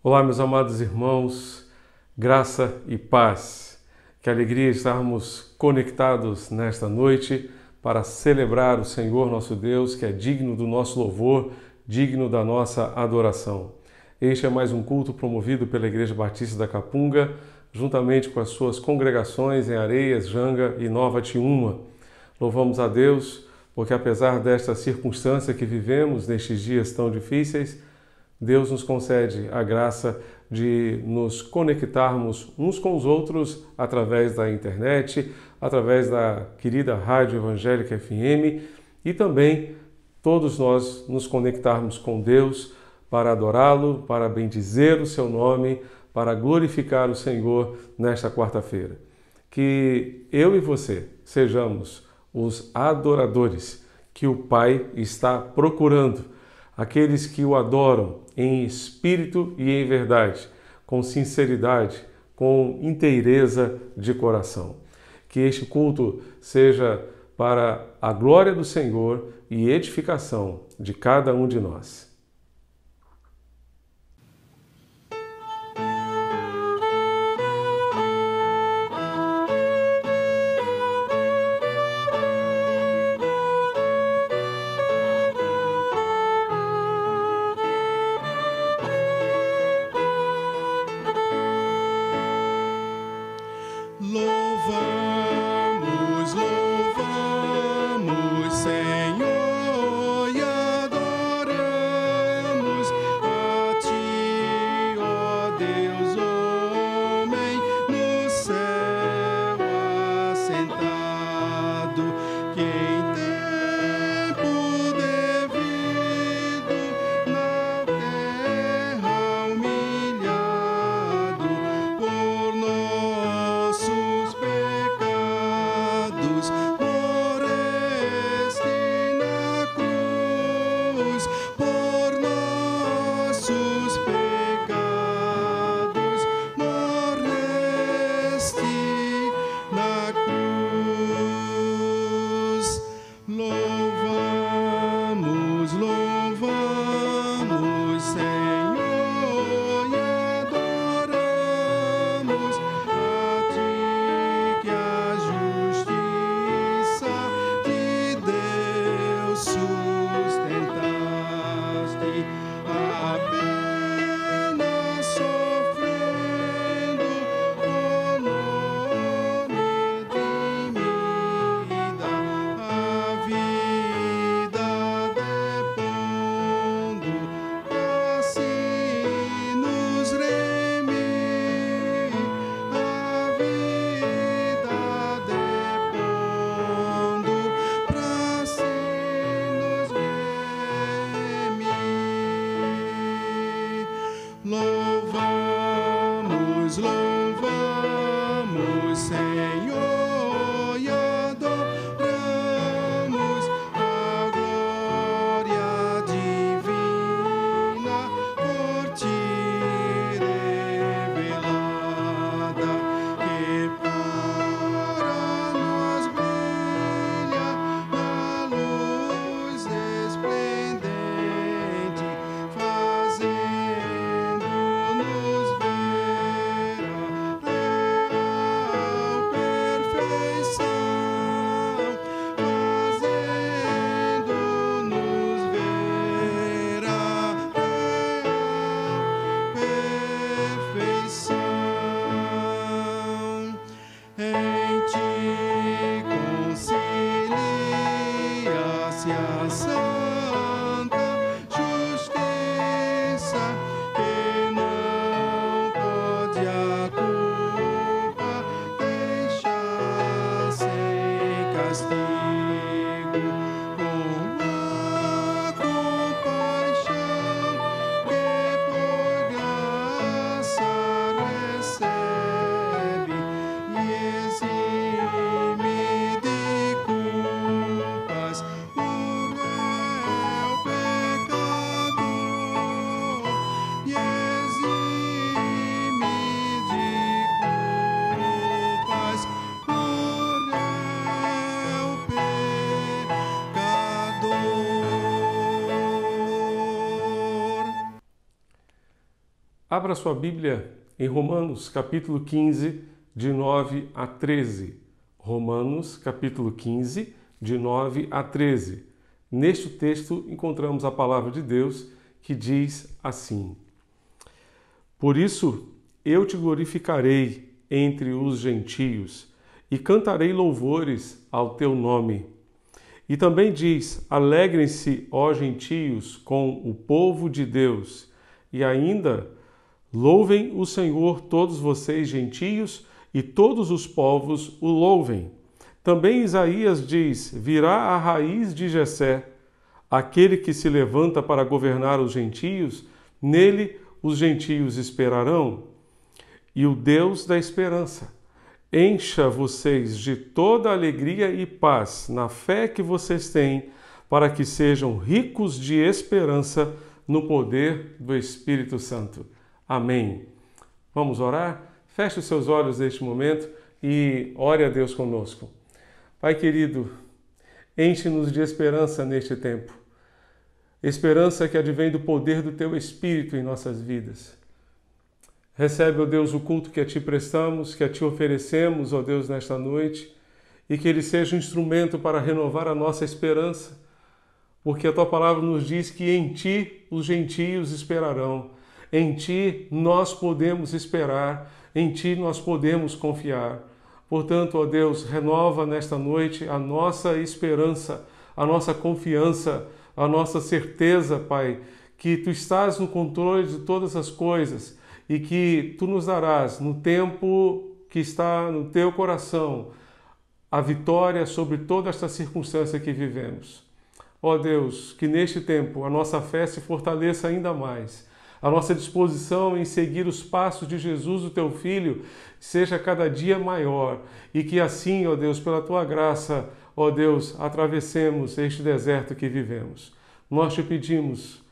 Olá, meus amados irmãos, graça e paz. Que alegria estarmos conectados nesta noite para celebrar o Senhor nosso Deus, que é digno do nosso louvor, digno da nossa adoração. Este é mais um culto promovido pela Igreja Batista da Capunga, juntamente com as suas congregações em Areias, Janga e Nova Tiúma. Louvamos a Deus, porque apesar desta circunstância que vivemos nestes dias tão difíceis, Deus nos concede a graça de nos conectarmos uns com os outros através da internet, através da querida Rádio Evangélica FM e também todos nós nos conectarmos com Deus para adorá-lo, para bendizer o seu nome, para glorificar o Senhor nesta quarta-feira. Que eu e você sejamos os adoradores que o Pai está procurando, aqueles que o adoram em espírito e em verdade, com sinceridade, com inteireza de coração. Que este culto seja para a glória do Senhor e edificação de cada um de nós. Abra sua Bíblia em Romanos, capítulo 15, de 9 a 13. Romanos, capítulo 15, de 9 a 13. Neste texto encontramos a palavra de Deus que diz assim: Por isso eu te glorificarei entre os gentios e cantarei louvores ao teu nome. E também diz: Alegrem-se, ó gentios, com o povo de Deus. E ainda: Louvem o Senhor todos vocês gentios e todos os povos o louvem. Também Isaías diz: Virá a raiz de Jessé, aquele que se levanta para governar os gentios, nele os gentios esperarão. E o Deus da esperança encha vocês de toda alegria e paz na fé que vocês têm, para que sejam ricos de esperança no poder do Espírito Santo. Amém. Vamos orar? Feche os seus olhos neste momento e ore a Deus conosco. Pai querido, enche-nos de esperança neste tempo. Esperança que advém do poder do Teu Espírito em nossas vidas. Recebe, ó Deus, o culto que a Ti prestamos, que a Ti oferecemos, ó Deus, nesta noite, e que ele seja um instrumento para renovar a nossa esperança, porque a Tua palavra nos diz que em Ti os gentios esperarão. Em Ti nós podemos esperar, em Ti nós podemos confiar. Portanto, ó Deus, renova nesta noite a nossa esperança, a nossa confiança, a nossa certeza, Pai, que Tu estás no controle de todas as coisas e que Tu nos darás, no tempo que está no Teu coração, a vitória sobre toda esta circunstância que vivemos. Ó Deus, que neste tempo a nossa fé se fortaleça ainda mais. A nossa disposição em seguir os passos de Jesus, o Teu Filho, seja cada dia maior e que assim, ó Deus, pela Tua graça, ó Deus, atravessemos este deserto que vivemos. Nós Te pedimos,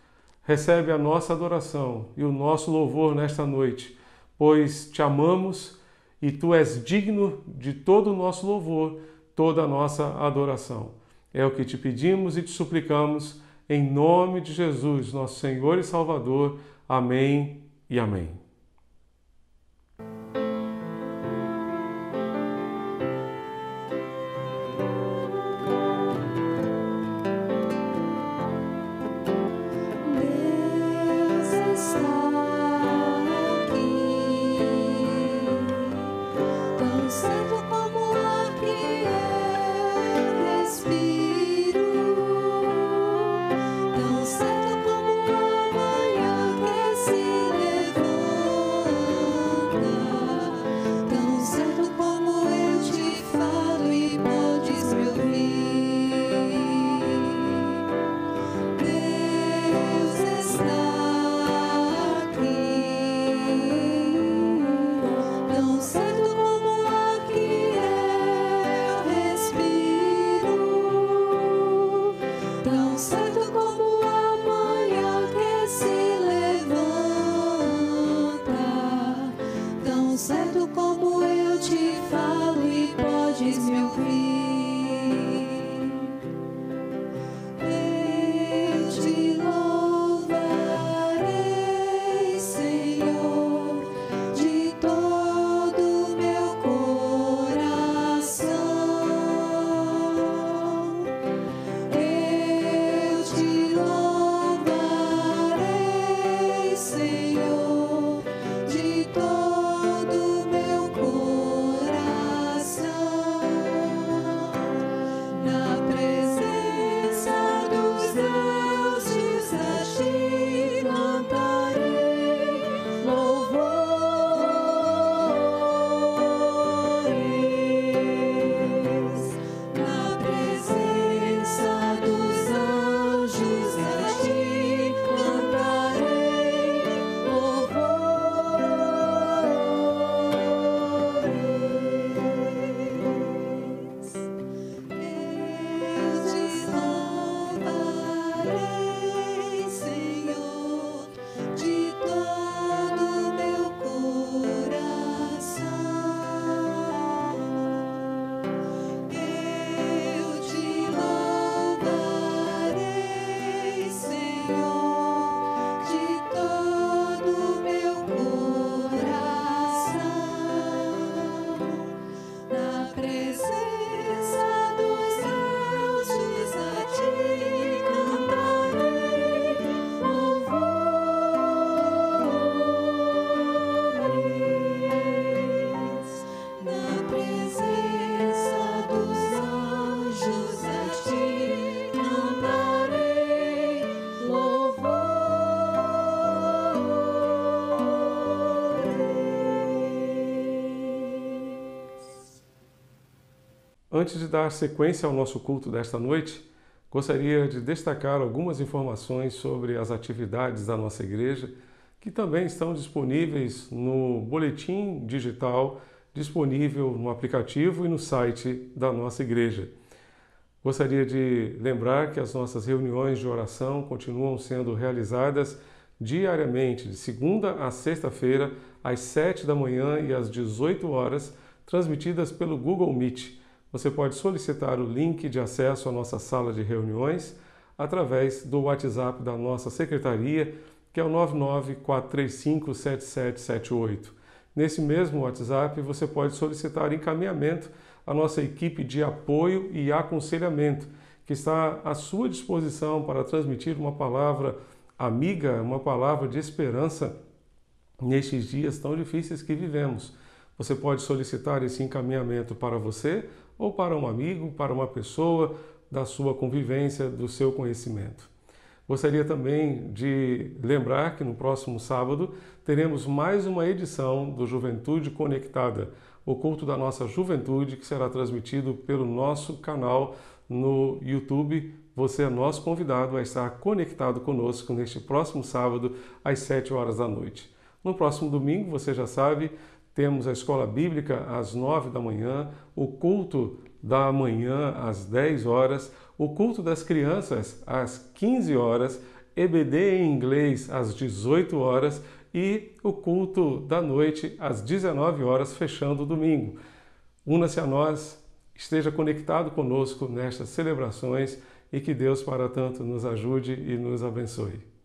recebe a nossa adoração e o nosso louvor nesta noite, pois Te amamos e Tu és digno de todo o nosso louvor, toda a nossa adoração. É o que Te pedimos e Te suplicamos, em nome de Jesus, nosso Senhor e Salvador. Amém e amém. Deus está aqui, tão certo como o ar que eu respiro, tão certo como a manhã que se levanta, tão certo como eu te falo e podes me ouvir. Deus está aqui, tão certo como o ar que eu respiro, tão certo como a Antes de dar sequência ao nosso culto desta noite, gostaria de destacar algumas informações sobre as atividades da nossa igreja, que também estão disponíveis no boletim digital, disponível no aplicativo e no site da nossa igreja. Gostaria de lembrar que as nossas reuniões de oração continuam sendo realizadas diariamente, de segunda a sexta-feira, às 7 da manhã e às 18 horas, transmitidas pelo Google Meet. Você pode solicitar o link de acesso à nossa sala de reuniões através do WhatsApp da nossa secretaria, que é o 994357778. Nesse mesmo WhatsApp, você pode solicitar encaminhamento à nossa equipe de apoio e aconselhamento, que está à sua disposição para transmitir uma palavra amiga, uma palavra de esperança nestes dias tão difíceis que vivemos. Você pode solicitar esse encaminhamento para você ou para um amigo, para uma pessoa da sua convivência, do seu conhecimento. Gostaria também de lembrar que no próximo sábado teremos mais uma edição do Juventude Conectada, o culto da nossa juventude, que será transmitido pelo nosso canal no YouTube. Você é nosso convidado a estar conectado conosco neste próximo sábado, às 7 horas da noite. No próximo domingo, você já sabe, temos a escola bíblica às 9 da manhã, o culto da manhã às 10 horas, o culto das crianças às 15 horas, EBD em inglês às 18 horas e o culto da noite às 19 horas, fechando o domingo. Una-se a nós, esteja conectado conosco nestas celebrações e que Deus para tanto nos ajude e nos abençoe.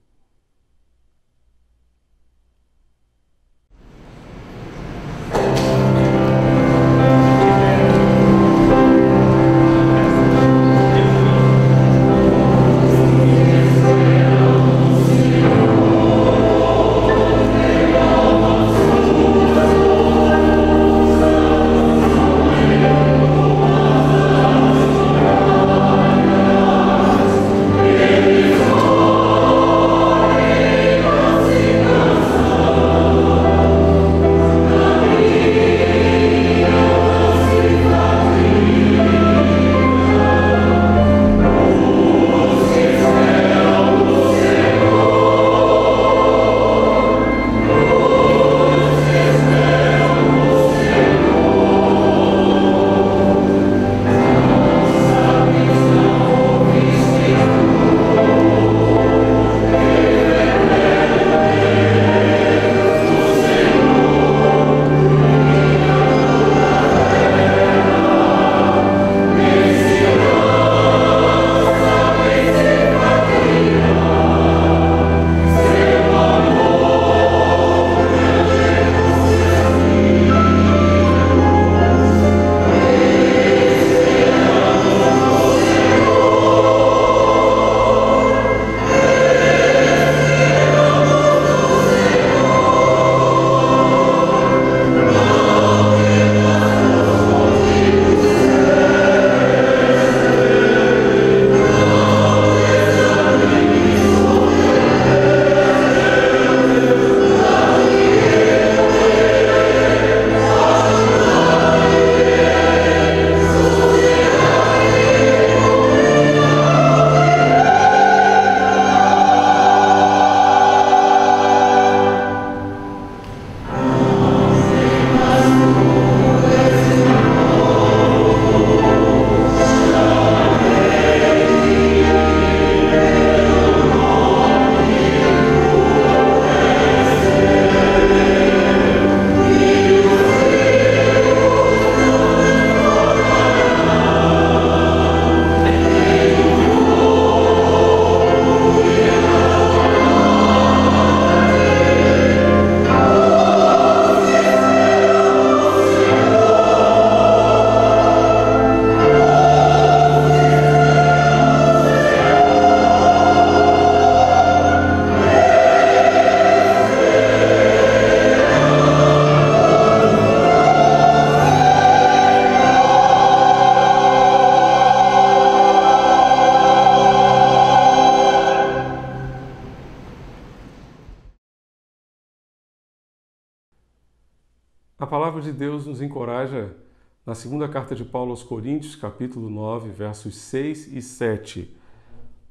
A palavra de Deus nos encoraja Na segunda carta de Paulo aos Coríntios, capítulo 9, versos 6 e 7,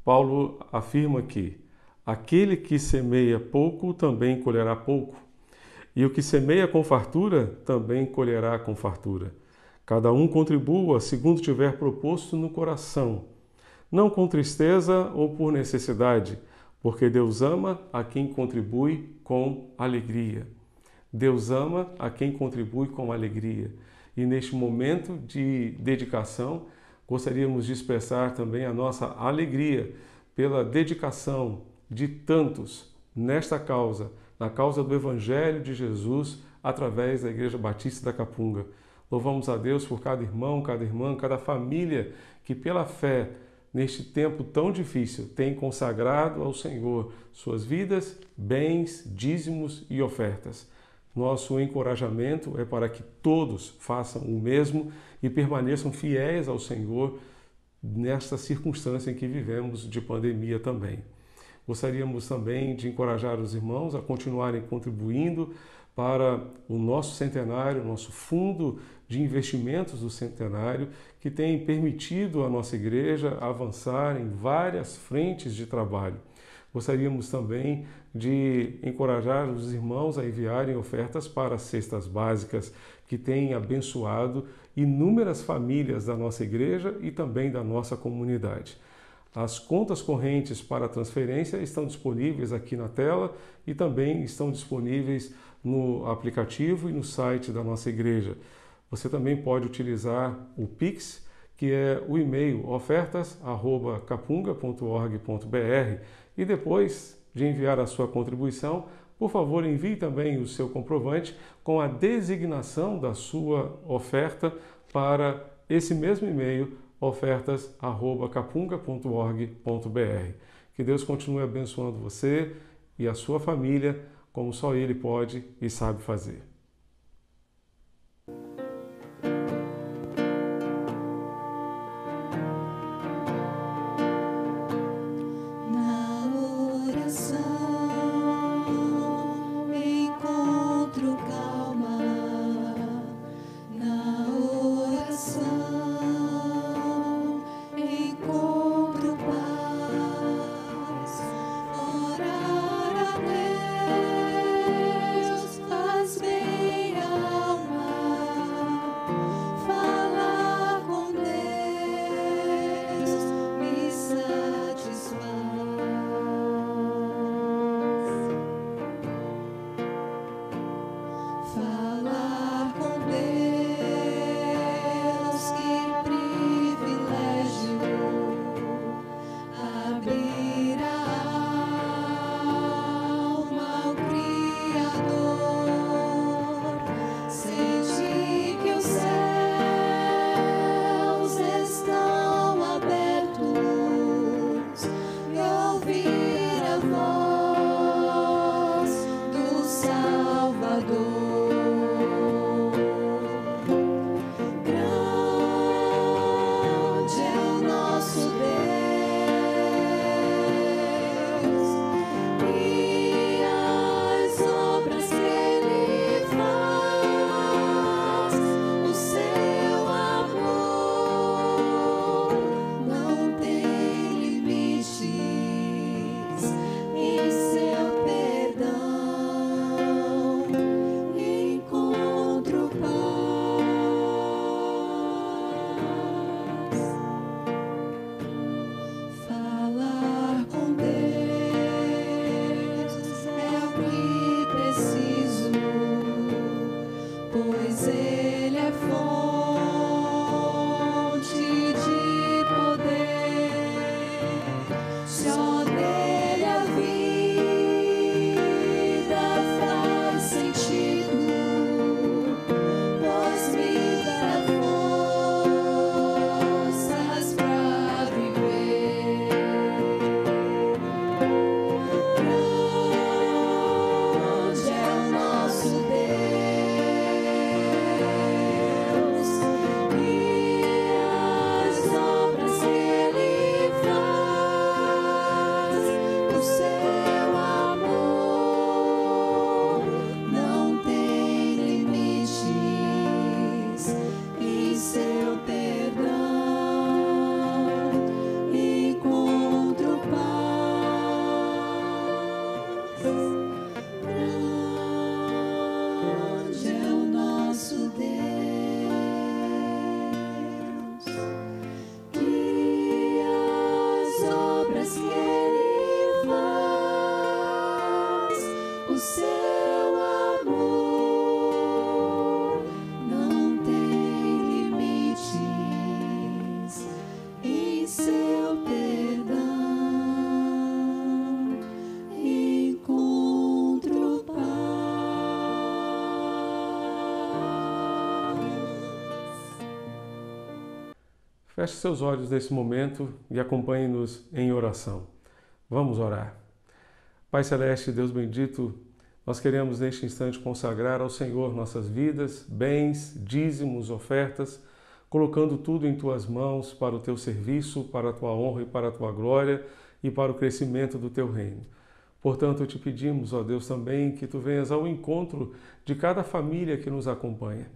Paulo afirma que aquele que semeia pouco também colherá pouco, e o que semeia com fartura também colherá com fartura. Cada um contribua segundo tiver proposto no coração, não com tristeza ou por necessidade, porque Deus ama a quem contribui com alegria. Deus ama a quem contribui com alegria. E neste momento de dedicação, gostaríamos de expressar também a nossa alegria pela dedicação de tantos nesta causa, na causa do Evangelho de Jesus, através da Igreja Batista da Capunga. Louvamos a Deus por cada irmão, cada irmã, cada família que pela fé, neste tempo tão difícil, tem consagrado ao Senhor suas vidas, bens, dízimos e ofertas. Nosso encorajamento é para que todos façam o mesmo e permaneçam fiéis ao Senhor nesta circunstância em que vivemos de pandemia também. Gostaríamos também de encorajar os irmãos a continuarem contribuindo para o nosso centenário, nosso fundo de investimentos do centenário, que tem permitido à nossa igreja avançar em várias frentes de trabalho. Gostaríamos também de encorajar os irmãos a enviarem ofertas para as cestas básicas, que têm abençoado inúmeras famílias da nossa igreja e também da nossa comunidade. As contas correntes para transferência estão disponíveis aqui na tela e também estão disponíveis no aplicativo e no site da nossa igreja. Você também pode utilizar o Pix, que é o e-mail ofertas@capunga.org.br, e depois de enviar a sua contribuição, por favor, envie também o seu comprovante com a designação da sua oferta para esse mesmo e-mail, ofertas@capunga.org.br. Que Deus continue abençoando você e a sua família, como só Ele pode e sabe fazer. Orar a Deus faz bem. Feche seus olhos nesse momento e acompanhe-nos em oração. Vamos orar. Pai Celeste, Deus bendito, nós queremos neste instante consagrar ao Senhor nossas vidas, bens, dízimos, ofertas, colocando tudo em Tuas mãos para o Teu serviço, para a Tua honra e para a Tua glória e para o crescimento do Teu reino. Portanto, te pedimos, ó Deus, também que Tu venhas ao encontro de cada família que nos acompanha.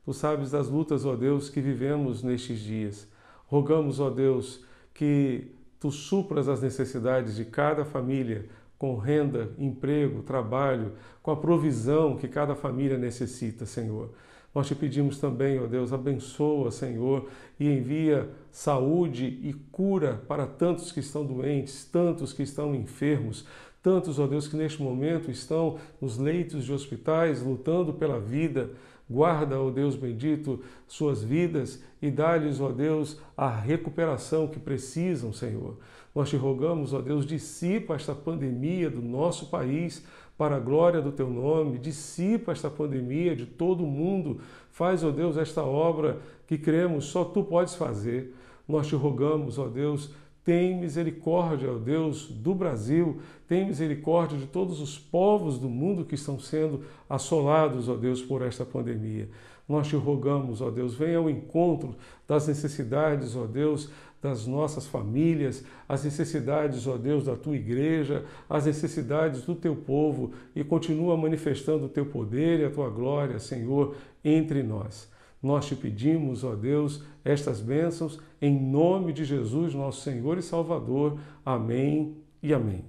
Tu sabes das lutas, ó Deus, que vivemos nestes dias. Rogamos, ó Deus, que Tu supras as necessidades de cada família, com renda, emprego, trabalho, com a provisão que cada família necessita, Senhor. Nós te pedimos também, ó Deus, abençoa, Senhor, e envia saúde e cura para tantos que estão doentes, tantos que estão enfermos, tantos, ó Deus, que neste momento estão nos leitos de hospitais, lutando pela vida. Guarda, ó Deus bendito, suas vidas e dá-lhes, ó Deus, a recuperação que precisam, Senhor. Nós te rogamos, ó Deus, dissipa esta pandemia do nosso país para a glória do Teu nome, dissipa esta pandemia de todo o mundo. Faz, ó Deus, esta obra que cremos só Tu podes fazer. Nós te rogamos, ó Deus, tem misericórdia, ó Deus, do Brasil, tem misericórdia de todos os povos do mundo que estão sendo assolados, ó Deus, por esta pandemia. Nós te rogamos, ó Deus, venha ao encontro das necessidades, ó Deus, das nossas famílias, as necessidades, ó Deus, da Tua igreja, as necessidades do Teu povo e continua manifestando o Teu poder e a Tua glória, Senhor, entre nós. Nós te pedimos, ó Deus, estas bênçãos em nome de Jesus, nosso Senhor e Salvador. Amém e amém.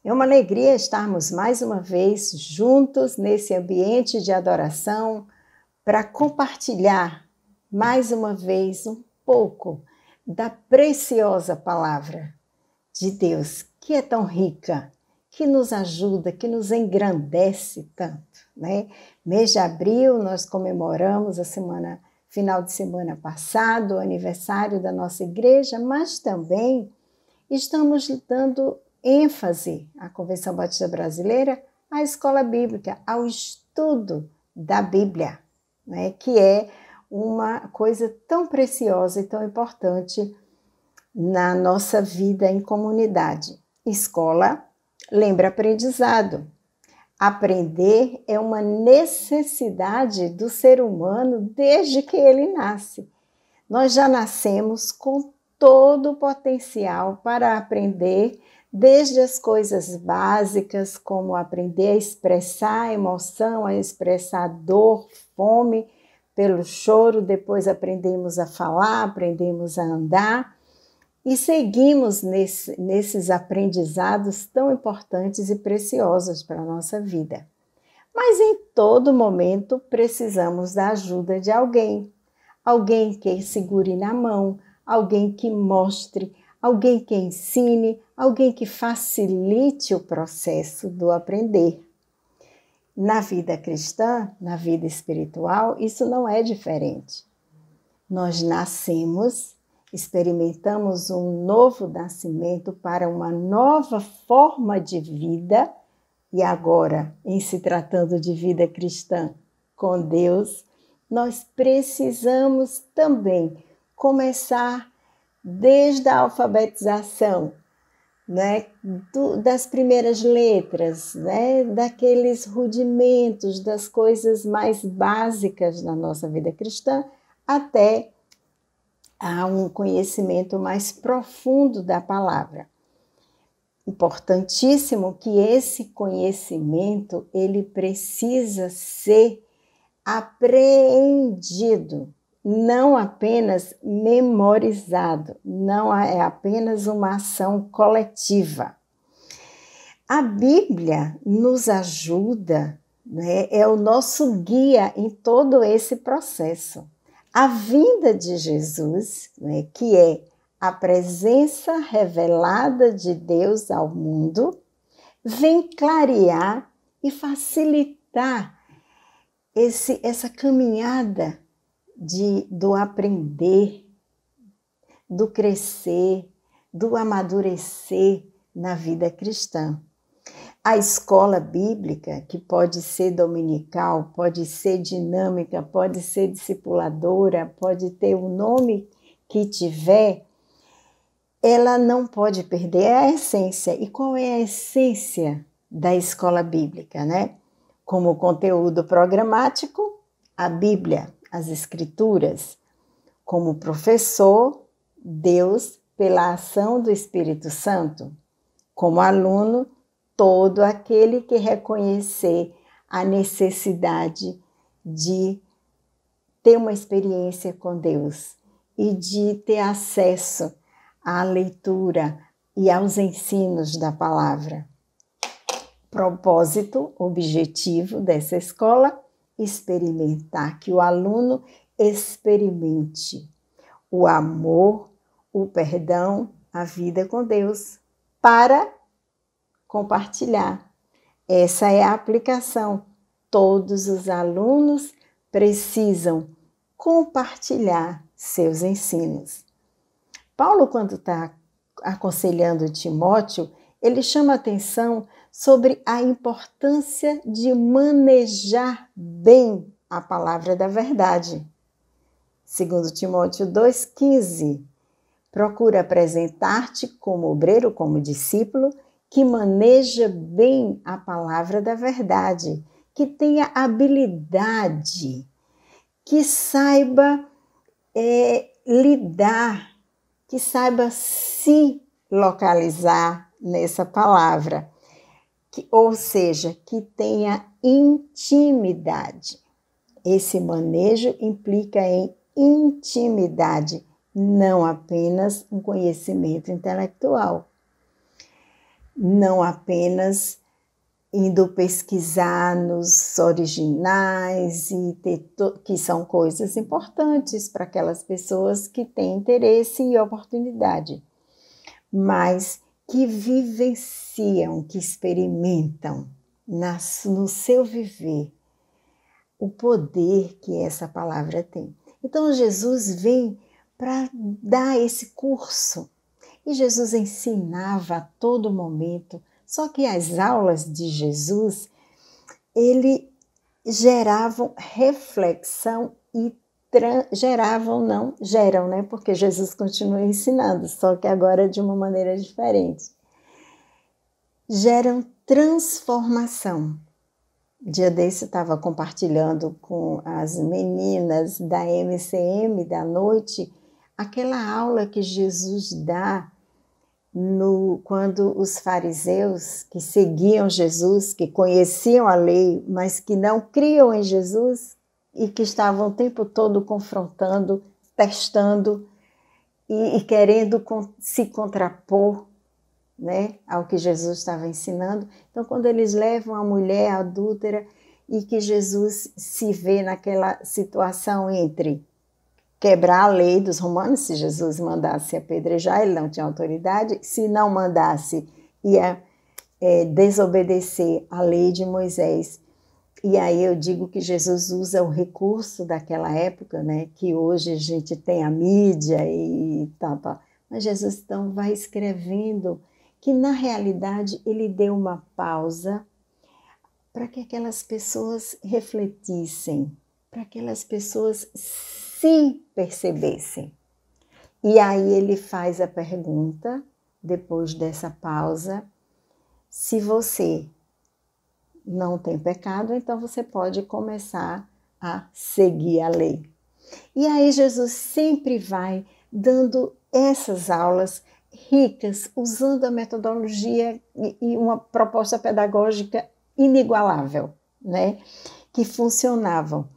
É uma alegria estarmos mais uma vez juntos nesse ambiente de adoração para compartilhar mais uma vez um pouco da preciosa palavra de Deus, que é tão rica, que nos ajuda, que nos engrandece tanto, né? Mês de abril nós comemoramos final de semana passado, o aniversário da nossa igreja, mas também estamos dando ênfase à Convenção Batista Brasileira, à escola bíblica, ao estudo da Bíblia, né? Que é uma coisa tão preciosa e tão importante na nossa vida em comunidade. Escola lembra aprendizado. Aprender é uma necessidade do ser humano desde que ele nasce. Nós já nascemos com todo o potencial para aprender, desde as coisas básicas, como aprender a expressar a emoção, a expressar dor, fome, pelo choro, depois aprendemos a falar, aprendemos a andar e seguimos nesses aprendizados tão importantes e preciosos para a nossa vida. Mas em todo momento precisamos da ajuda de alguém. Alguém que segure na mão, alguém que mostre, alguém que ensine, alguém que facilite o processo do aprender. Na vida cristã, na vida espiritual, isso não é diferente. Nós nascemos, experimentamos um novo nascimento para uma nova forma de vida e agora, em se tratando de vida cristã com Deus, nós precisamos também começar desde a alfabetização, né, das primeiras letras, né, daqueles rudimentos, das coisas mais básicas na nossa vida cristã, até a um conhecimento mais profundo da palavra. Importantíssimo que esse conhecimento ele precisa ser apreendido, não apenas memorizado, não é apenas uma ação coletiva. A Bíblia nos ajuda, né, é o nosso guia em todo esse processo. A vinda de Jesus, né, que é a presença revelada de Deus ao mundo, vem clarear e facilitar essa caminhada do aprender, do crescer, do amadurecer na vida cristã. A escola bíblica, que pode ser dominical, pode ser dinâmica, pode ser discipuladora, pode ter o nome que tiver, ela não pode perder a essência. E qual é a essência da escola bíblica, né? Como conteúdo programático, a Bíblia, as Escrituras. Como professor, Deus, pela ação do Espírito Santo. Como aluno, todo aquele que reconhecer a necessidade de ter uma experiência com Deus e de ter acesso à leitura e aos ensinos da palavra. Propósito, objetivo dessa escola, experimentar, que o aluno experimente o amor, o perdão, a vida com Deus, para compartilhar. Essa é a aplicação. Todos os alunos precisam compartilhar seus ensinos. Paulo, quando está aconselhando Timóteo, ele chama atenção sobre a importância de manejar bem a palavra da verdade. Segundo Timóteo 2,15, procura apresentar-te como obreiro, como discípulo, que maneja bem a palavra da verdade, que tenha habilidade, que saiba lidar, que saiba se localizar nessa palavra, ou seja, que tenha intimidade. Esse manejo implica em intimidade, não apenas um conhecimento intelectual. Não apenas indo pesquisar nos originais, que são coisas importantes para aquelas pessoas que têm interesse e oportunidade, mas que vivenciam, que experimentam no seu viver o poder que essa palavra tem. Então Jesus vem para dar esse curso. E Jesus ensinava a todo momento, só que as aulas de Jesus, ele geravam reflexão e geram, né? Porque Jesus continua ensinando, só que agora de uma maneira diferente. Geram transformação. Dia desse eu estava compartilhando com as meninas da MCM da noite, aquela aula que Jesus dá quando os fariseus que seguiam Jesus, que conheciam a lei, mas que não criam em Jesus e que estavam o tempo todo confrontando, testando e querendo se contrapor, né, ao que Jesus estava ensinando. Então, quando eles levam a mulher adúltera e que Jesus se vê naquela situação entre quebrar a lei dos romanos, se Jesus mandasse apedrejar, ele não tinha autoridade, se não mandasse, ia desobedecer a lei de Moisés. E aí eu digo que Jesus usa o recurso daquela época, né, que hoje a gente tem a mídia e tal. Mas Jesus então vai escrevendo que na realidade ele deu uma pausa para que aquelas pessoas refletissem, para que aquelas pessoas se percebessem. E aí ele faz a pergunta, depois dessa pausa, se você não tem pecado, então você pode começar a seguir a lei. E aí Jesus sempre vai dando essas aulas ricas, usando a metodologia e uma proposta pedagógica inigualável, né? Que funcionavam.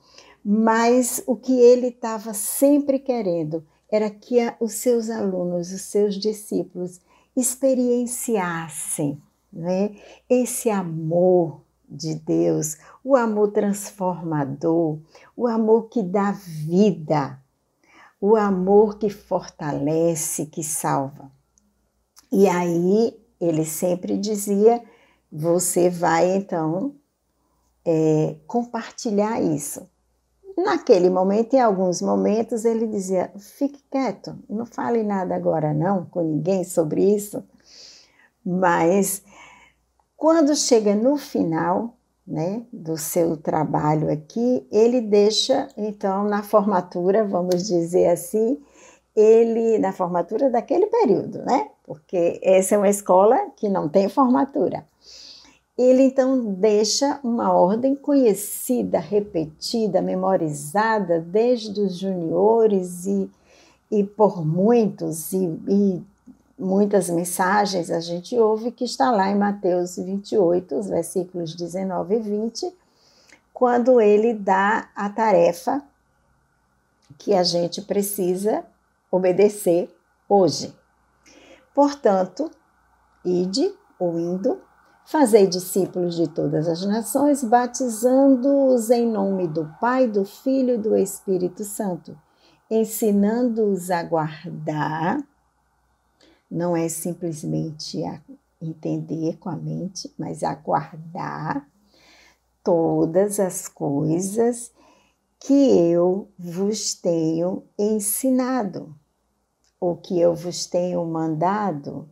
Mas o que ele estava sempre querendo era que os seus alunos, os seus discípulos, experienciassem, né, esse amor de Deus, o amor transformador, o amor que dá vida, o amor que fortalece, que salva. E aí ele sempre dizia, você vai então compartilhar isso. Naquele momento, em alguns momentos, ele dizia, fique quieto, não fale nada agora não, com ninguém sobre isso. Mas Quando chega no final, né, do seu trabalho aqui, ele deixa, então, na formatura, vamos dizer assim, na formatura daquele período, né? Porque essa é uma escola que não tem formatura. Ele, então, deixa uma ordem conhecida, repetida, memorizada desde os juniores e por muitos, e muitas mensagens a gente ouve que está lá em Mateus 28, os versículos 19 e 20, quando ele dá a tarefa que a gente precisa obedecer hoje. Portanto, ide, ou indo, fazei discípulos de todas as nações, batizando-os em nome do Pai, do Filho e do Espírito Santo, ensinando-os a guardar, não é simplesmente a entender com a mente, mas a guardar todas as coisas que eu vos tenho ensinado, ou que eu vos tenho mandado.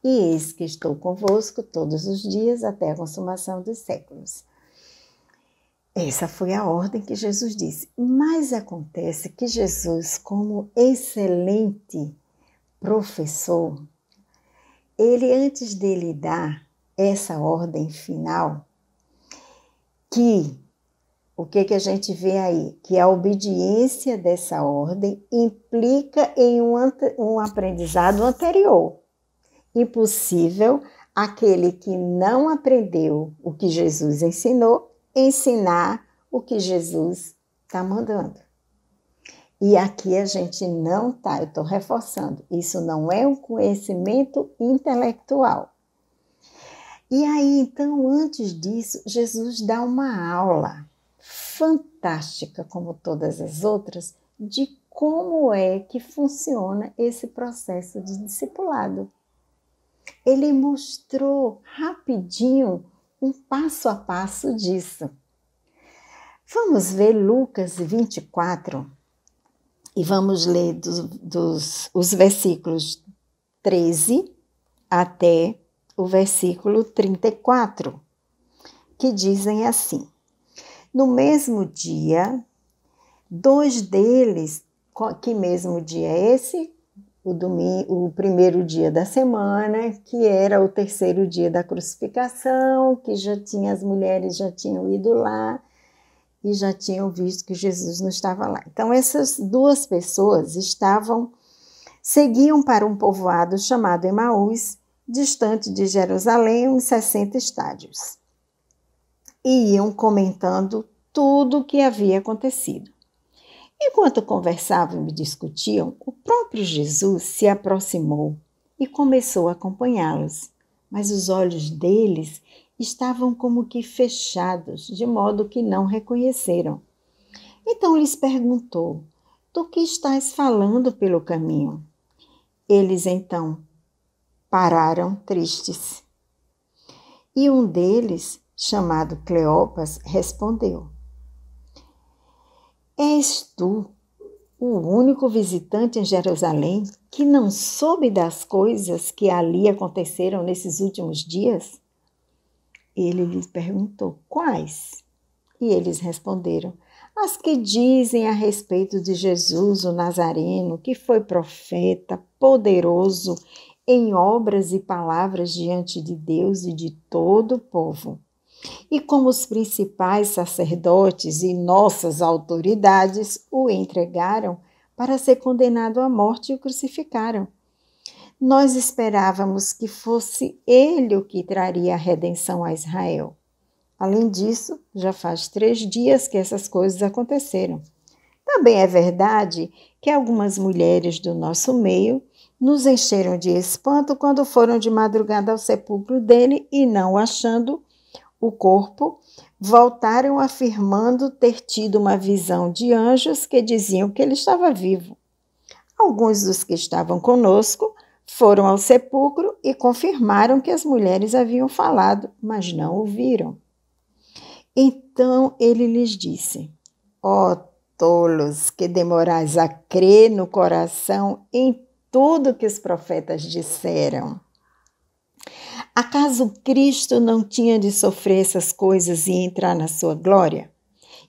E eis que estou convosco todos os dias até a consumação dos séculos. Essa foi a ordem que Jesus disse. Mas acontece que Jesus, como excelente professor, ele, antes dele dar essa ordem final, que o que a gente vê aí? Que a obediência dessa ordem implica em um aprendizado anterior. Impossível aquele que não aprendeu o que Jesus ensinou, ensinar o que Jesus está mandando. E aqui a gente não está, eu estou reforçando, isso não é um conhecimento intelectual. E aí, então, antes disso, Jesus dá uma aula fantástica, como todas as outras, de como é que funciona esse processo de discipulado. Ele mostrou rapidinho um passo a passo disso. Vamos ver Lucas 24 e vamos ler os versículos 13 até o versículo 34, que dizem assim: no mesmo dia, dois deles, que mesmo dia é esse? O primeiro dia da semana, que era o terceiro dia da crucificação, que as mulheres já tinham ido lá e já tinham visto que Jesus não estava lá. Então, essas duas pessoas seguiam para um povoado chamado Emaús, distante de Jerusalém, uns 60 estádios, e iam comentando tudo o que havia acontecido. Enquanto conversavam e discutiam, o próprio Jesus se aproximou e começou a acompanhá-los, mas os olhos deles estavam como que fechados, de modo que não reconheceram. Então lhes perguntou: do que estás falando pelo caminho? Eles então pararam tristes. E um deles, chamado Cleopas, respondeu: és tu o único visitante em Jerusalém que não soube das coisas que ali aconteceram nesses últimos dias? Ele lhes perguntou: quais? E eles responderam: as que dizem a respeito de Jesus, o Nazareno, que foi profeta, poderoso em obras e palavras diante de Deus e de todo o povo. E como os principais sacerdotes e nossas autoridades o entregaram para ser condenado à morte e o crucificaram. Nós esperávamos que fosse ele o que traria a redenção a Israel. Além disso, já faz 3 dias que essas coisas aconteceram. Também é verdade que algumas mulheres do nosso meio nos encheram de espanto quando foram de madrugada ao sepulcro dele e, não achando o corpo, voltaram afirmando ter tido uma visão de anjos que diziam que ele estava vivo. Alguns dos que estavam conosco foram ao sepulcro e confirmaram que as mulheres haviam falado, mas não o viram. Então ele lhes disse: ó tolos, que demorais a crer no coração em tudo que os profetas disseram. Acaso Cristo não tinha de sofrer essas coisas e entrar na sua glória?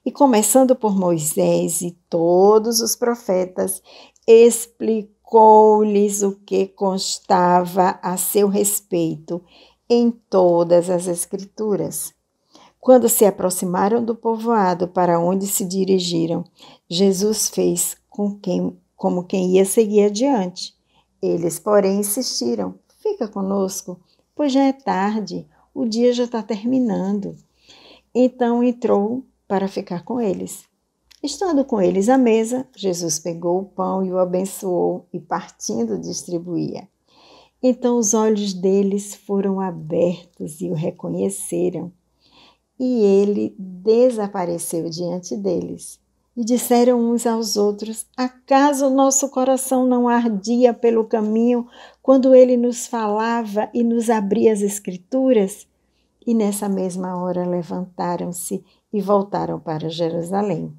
E começando por Moisés e todos os profetas, explicou-lhes o que constava a seu respeito em todas as Escrituras. Quando se aproximaram do povoado para onde se dirigiram, Jesus fez como quem ia seguir adiante. Eles, porém, insistiram: fica conosco, pois já é tarde, o dia já está terminando. Então entrou para ficar com eles. Estando com eles à mesa, Jesus pegou o pão e o abençoou e, partindo, distribuía. Então os olhos deles foram abertos e o reconheceram. E ele desapareceu diante deles. E disseram uns aos outros: acaso nosso coração não ardia pelo caminho quando ele nos falava e nos abria as Escrituras? E nessa mesma hora levantaram-se e voltaram para Jerusalém.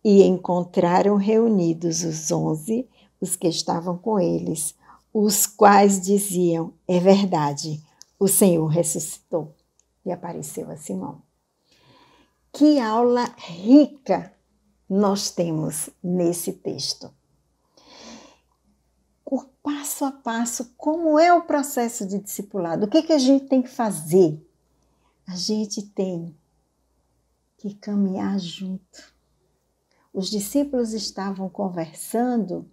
E encontraram reunidos os 11, os que estavam com eles, os quais diziam: é verdade, o Senhor ressuscitou e apareceu a Simão. Que aula rica nós temos nesse texto. O passo a passo, como é o processo de discipulado? O que a gente tem que fazer? A gente tem que caminhar junto. Os discípulos estavam conversando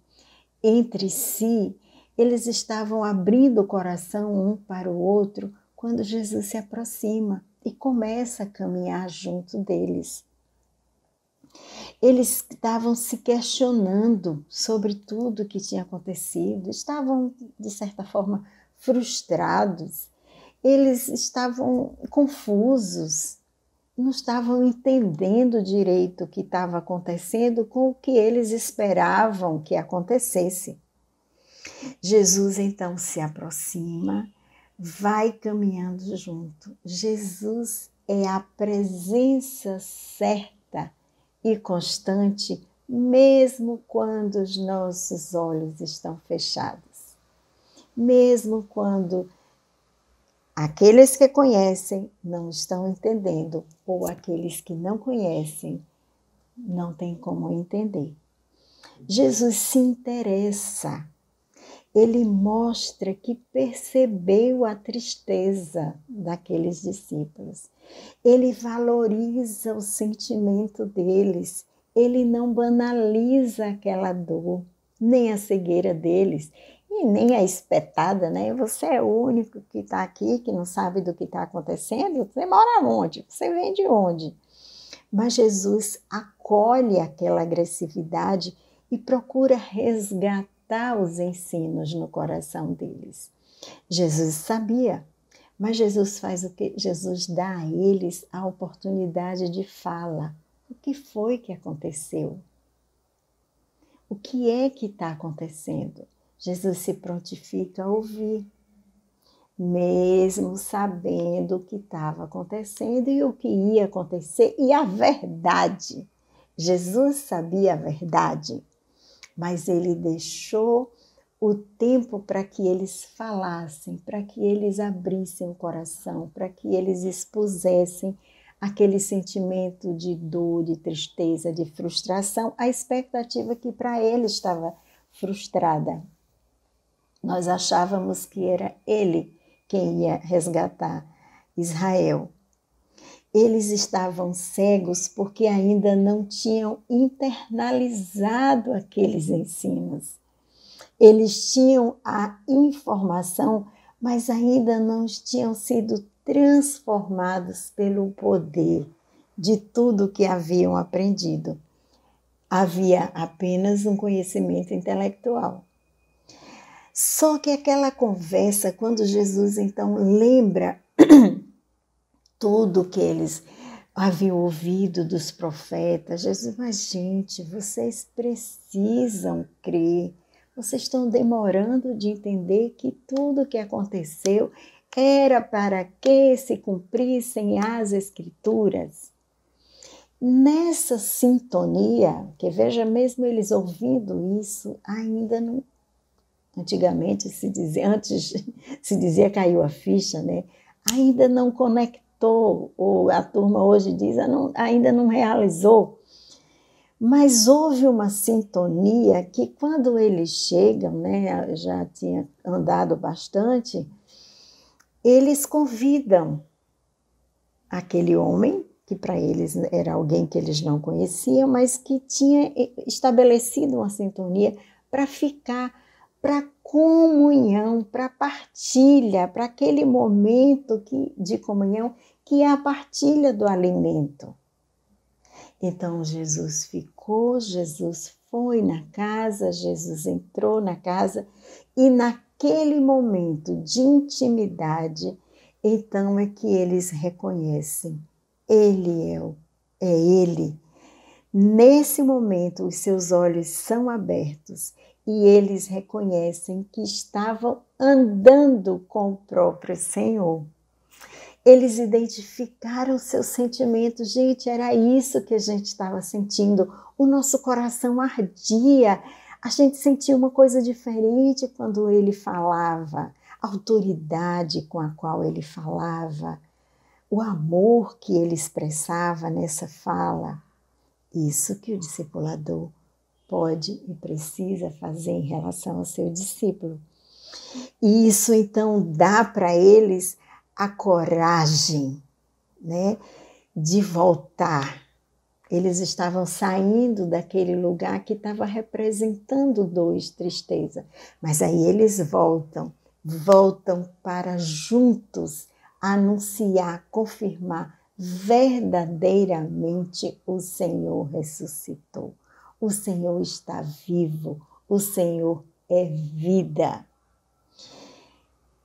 entre si, eles estavam abrindo o coração um para o outro quando Jesus se aproxima e começa a caminhar junto deles. Eles estavam se questionando sobre tudo o que tinha acontecido, estavam, de certa forma, frustrados, eles estavam confusos, não estavam entendendo direito o que estava acontecendo com o que eles esperavam que acontecesse. Jesus então se aproxima, vai caminhando junto. Jesus é a presença certa e constante, mesmo quando os nossos olhos estão fechados. Mesmo quando aqueles que conhecem não estão entendendo, ou aqueles que não conhecem não têm como entender. Jesus se interessa. Ele mostra que percebeu a tristeza daqueles discípulos. Ele valoriza o sentimento deles. Ele não banaliza aquela dor, nem a cegueira deles, e nem a espetada, né? Você é o único que está aqui, que não sabe do que está acontecendo. Você mora onde? Você vem de onde? Mas Jesus acolhe aquela agressividade e procura resgatar os ensinos no coração deles. Jesus sabia, mas Jesus faz o que? Jesus dá a eles a oportunidade de fala. O que foi que aconteceu? O que é que está acontecendo? Jesus se prontifica a ouvir, mesmo sabendo o que estava acontecendo e o que ia acontecer e a verdade. Jesus sabia a verdade, mas ele deixou o tempo para que eles falassem, para que eles abrissem o coração, para que eles expusessem aquele sentimento de dor, de tristeza, de frustração, a expectativa que para ele estava frustrada. Nós achávamos que era ele quem ia resgatar Israel. Eles estavam cegos porque ainda não tinham internalizado aqueles ensinos. Eles tinham a informação, mas ainda não tinham sido transformados pelo poder de tudo que haviam aprendido. Havia apenas um conhecimento intelectual. Só que aquela conversa, quando Jesus então lembra tudo que eles haviam ouvido dos profetas, Jesus, mas gente, vocês precisam crer, vocês estão demorando de entender que tudo o que aconteceu era para que se cumprissem as Escrituras. Nessa sintonia, que veja, mesmo eles ouvindo isso, ainda não Antigamente antes se dizia caiu a ficha, né? Ainda não conectou, ou a turma hoje diz, ainda não realizou. Mas houve uma sintonia que quando eles chegam, né, eu já tinha andado bastante, eles convidam aquele homem, que para eles era alguém que eles não conheciam, mas que tinha estabelecido uma sintonia para ficar, para comunhão, para partilha, para aquele momento de comunhão, que é a partilha do alimento. Então Jesus ficou, Jesus foi na casa, Jesus entrou na casa e naquele momento de intimidade, então é que eles reconhecem, Ele é Ele. Nesse momento os seus olhos são abertos e eles reconhecem que estavam andando com o próprio Senhor. Eles identificaram seus sentimentos. Gente, era isso que a gente estava sentindo. O nosso coração ardia. A gente sentia uma coisa diferente quando ele falava. A autoridade com a qual ele falava. O amor que ele expressava nessa fala. Isso que o discipulador pode e precisa fazer em relação ao seu discípulo. E isso, então, dá para eles a coragem, né, de voltar. Eles estavam saindo daquele lugar que estava representando dor e tristeza, mas aí eles voltam para juntos anunciar, confirmar, verdadeiramente o Senhor ressuscitou. O Senhor está vivo, o Senhor é vida.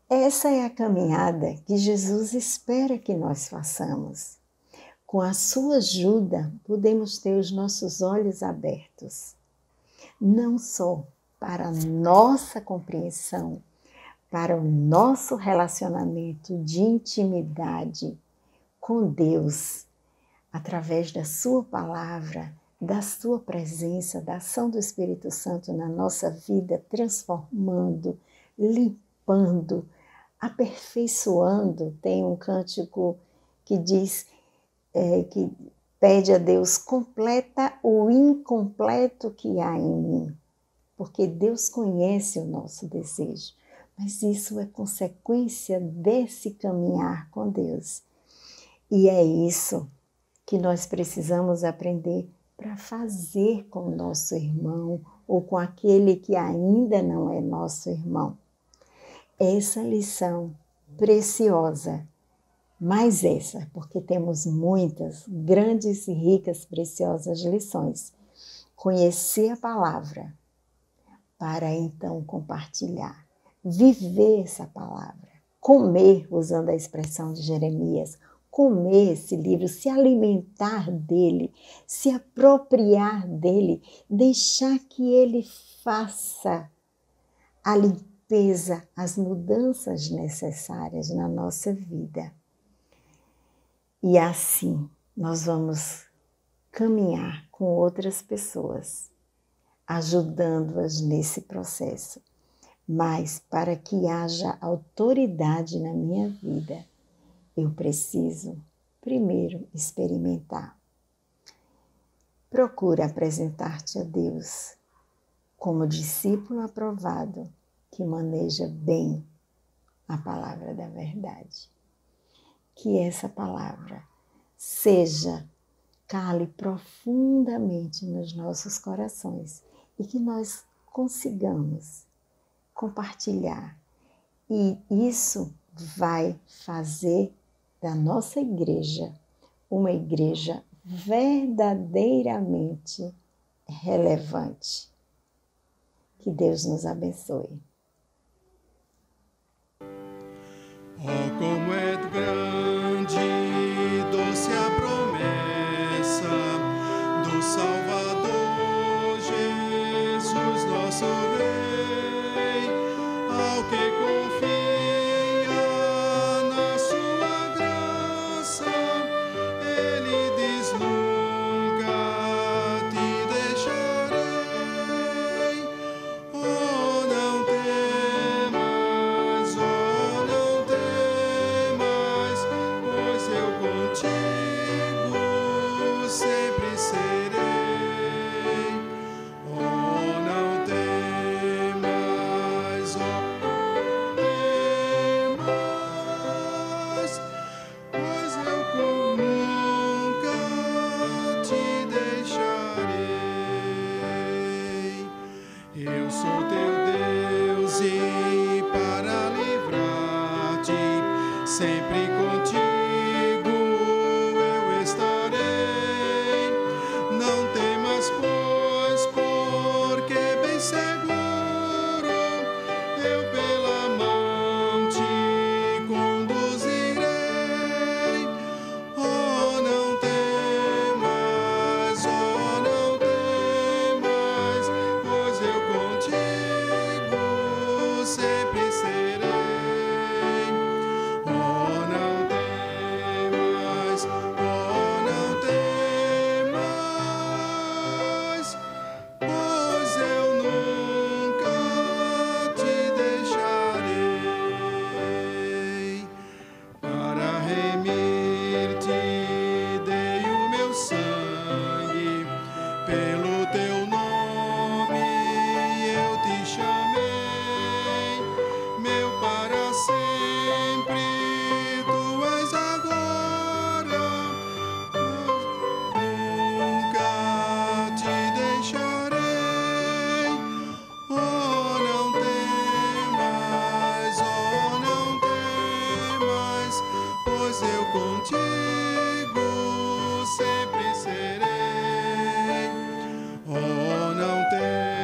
Essa é a caminhada que Jesus espera que nós façamos. Com a sua ajuda, podemos ter os nossos olhos abertos, não só para a nossa compreensão, para o nosso relacionamento de intimidade com Deus, através da sua palavra, da sua presença, da ação do Espírito Santo na nossa vida, transformando, limpando, aperfeiçoando. Tem um cântico que diz, que pede a Deus, completa o incompleto que há em mim, porque Deus conhece o nosso desejo, mas isso é consequência desse caminhar com Deus. E é isso que nós precisamos aprender para fazer com o nosso irmão ou com aquele que ainda não é nosso irmão. Essa lição preciosa, mas essa, porque temos muitas grandes e ricas, preciosas lições. Conhecer a palavra para então compartilhar, viver essa palavra, comer, usando a expressão de Jeremias, comer esse livro, se alimentar dele, se apropriar dele, deixar que ele faça a limpeza, as mudanças necessárias na nossa vida. E assim nós vamos caminhar com outras pessoas, ajudando-as nesse processo. Mas para que haja autoridade na minha vida, eu preciso primeiro experimentar. Procura apresentar-te a Deus como discípulo aprovado que maneja bem a palavra da verdade. Que essa palavra cale profundamente nos nossos corações e que nós consigamos compartilhar. E isso vai fazer da nossa igreja uma igreja verdadeiramente relevante. Que Deus nos abençoe. Oh, como é grande e doce a promessa do Salvador Jesus, nosso Rei, ao que confia na sua graça, ele diz: nunca te deixarei. Oh, não tem sempre contigo eu estarei. Não temas, pois, porque bem seguro eu pela mão te conduzirei. Oh, não temas, pois eu contigo sempre serei. Oh, não temas, pois eu nunca te deixarei. Para remir-te dei o meu sangue, pelo teu nome eu te chamei, meu para sempre tu és agora, nunca te deixarei. Oh, não temas, pois eu contigo sempre serei. Oh, não temas,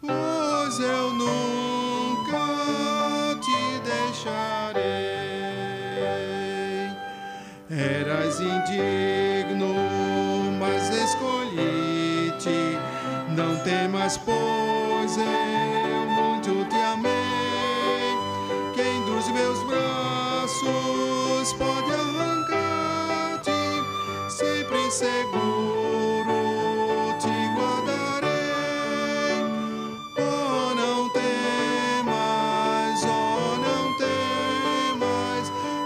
pois eu nunca te deixarei. Eras indigno, mas escolhi-te. Não temas, pois eu muito te amei. Quem dos meus braços pode arrancar-te? Sempre seguro te guardarei. Oh, não temas,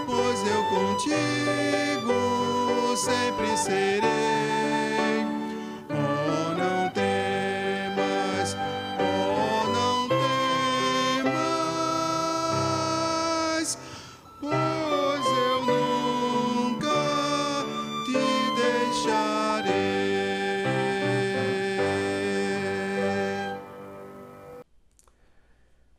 pois eu contigo sempre serei. Oh, não temas, pois eu nunca te deixarei.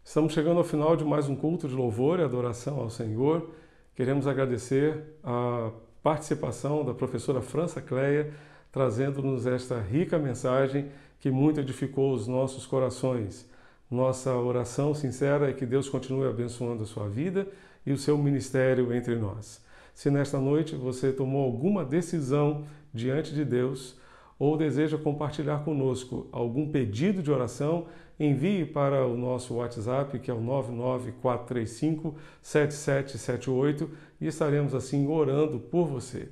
Estamos chegando ao final de mais um culto de louvor e adoração ao Senhor. Queremos agradecer a participação da professora França Cleia, trazendo-nos esta rica mensagem que muito edificou os nossos corações. Nossa oração sincera é que Deus continue abençoando a sua vida e o seu ministério entre nós. Se nesta noite você tomou alguma decisão diante de Deus ou deseja compartilhar conosco algum pedido de oração, envie para o nosso WhatsApp, que é o 994357778, e estaremos assim orando por você.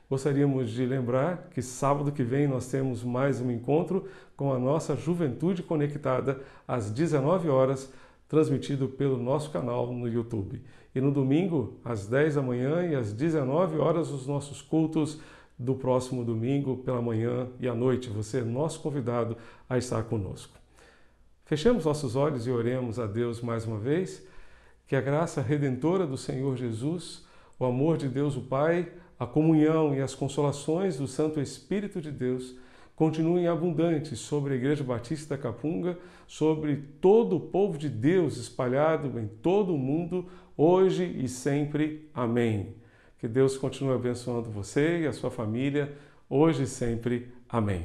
Gostaríamos de lembrar que sábado que vem nós temos mais um encontro com a nossa Juventude Conectada às 19 horas, transmitido pelo nosso canal no YouTube. E no domingo, às 10 da manhã e às 19 horas, os nossos cultos do próximo domingo pela manhã e à noite. Você é nosso convidado a estar conosco. Fechemos nossos olhos e oremos a Deus mais uma vez. Que a graça redentora do Senhor Jesus, o amor de Deus o Pai, a comunhão e as consolações do Santo Espírito de Deus continuem abundantes sobre a Igreja Batista da Capunga, sobre todo o povo de Deus espalhado em todo o mundo, hoje e sempre. Amém. Que Deus continue abençoando você e a sua família, hoje e sempre. Amém.